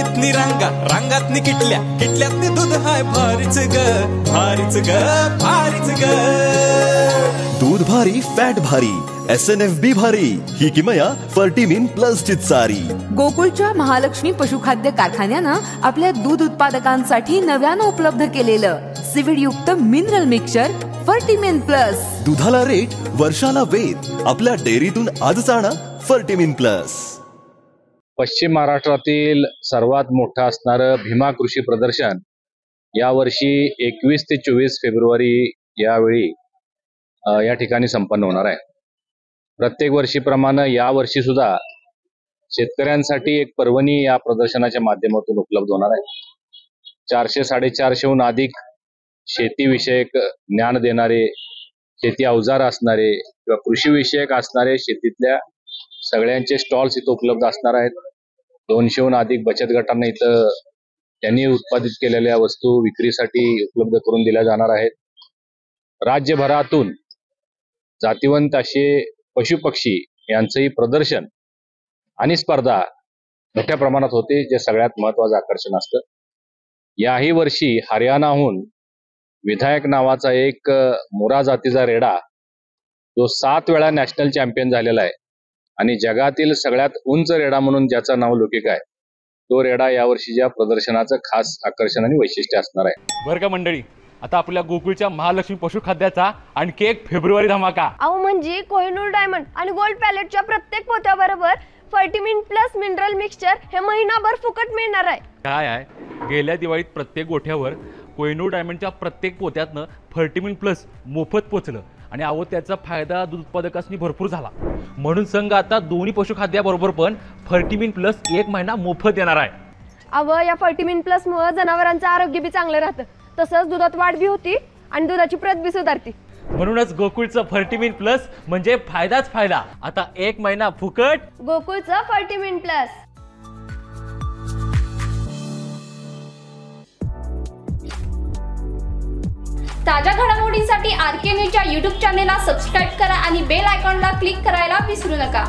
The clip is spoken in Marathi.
किटल्यातनी रांगा, रांगातनी किटल्या, किटल्यातनी दूध हाय भारीच ग, भारीच ग, भारीच ग. दूध भारी फॅट भारी SNFB भारी ही किमया फर्टिमिन प्लस ची चारी. गोकुळच्या महालक्ष्मी पशुखाद्य कारखान्यानं आपल्या दूध उत्पादकांसाठी नव्यानं उपलब्ध केलेलं सीविड युक्त मिनरल मिक्सचर फर्टिमिन प्लस. दुधाला रेट वर्षाला वेद. आपल्या डेअरीतून आजच आणा फर्टिमिन प्लस. पश्चिम महाराष्ट्रातील सर्वात मोठं असणारं भीमा कृषी प्रदर्शन यावर्षी 21 ते 24 फेब्रुवारी यावेळी या ठिकाणी संपन्न होणार आहे. प्रत्येक वर्षीप्रमाणे यावर्षी सुद्धा शेतकऱ्यांसाठी एक पर्वणी या प्रदर्शनाच्या माध्यमातून उपलब्ध होणार आहे. 400-450हून अधिक शेतीविषयक ज्ञान देणारे, शेती अवजार असणारे किंवा कृषीविषयक असणारे शेतीतल्या सगळ्यांचे स्टॉल्स इथं उपलब्ध असणार आहेत. 200हून अधिक बचत गटांना इथं त्यांनी उत्पादित केलेल्या वस्तू विक्रीसाठी उपलब्ध करून दिल्या जाणार आहेत. राज्यभरातून जातिवंत असे पशुपक्षी यांचंही प्रदर्शन आणि स्पर्धा मोठ्या प्रमाणात होते, जे सगळ्यात महत्वाचं आकर्षण असतं. याही वर्षी हरियाणाहून विधायक नावाचा एक मुरा जातीचा रेडा जो 7 वेळा नॅशनल चॅम्पियन झालेला आहे आणि जगातील सगळ्यात उंच रेडा म्हणून ज्याचं नाव लौकिक आहे, तो रेडा यावर्षीच्या प्रदर्शनाचं खास आकर्षण आणि वैशिष्ट्य असणार आहे. बरं का मंडळी, आता आपल्या गोकुळच्या महालक्ष्मी पशुखाद्याचा आणखी एक फेब्रुवारी धमाका. अहो म्हणजे कोहिनूर डायमंड आणि गोल्ड पॅलेटच्या प्रत्येक पोत्याबरोबर फर्टिमिन प्लस मिनरल मिक्सचर हे महिनाभर फुकट मिळणार आहे. काय आहे, गेल्या दिवाळीत प्रत्येक गोठ्यावर कोहिनूर डायमंडच्या प्रत्येक पोत्यातनं फर्टिमिन प्लस मोफत पोचलं आणि अहो त्याचा फायदा दूध उत्पादकांनी भरपूर झाला. म्हणून संघ आता दोन्ही पशुखाद्याबरोबर पण फर्टिमिन प्लस 1 महिना मोफत देणार आहे. अहो या फर्टिमिन प्लस मुळे जनावरांचं आरोग्य बी चांगलं राहतं, तसंच दुधात वाढ बी होती आणि दुधाची प्रत बी सुधारती. म्हणूनच गोकुळचं फर्टिमिन प्लस म्हणजे फायदाच फायदा. आता 1 महिना फुकट. गोकुळचं फर्टिमिन प्लस. ताज्या घडामोडींसाठी RK न्यूजच्या YouTube चॅनेलला सबस्क्राईब करा आणि बेल आयकॉनला क्लिक करायला विसरू नका.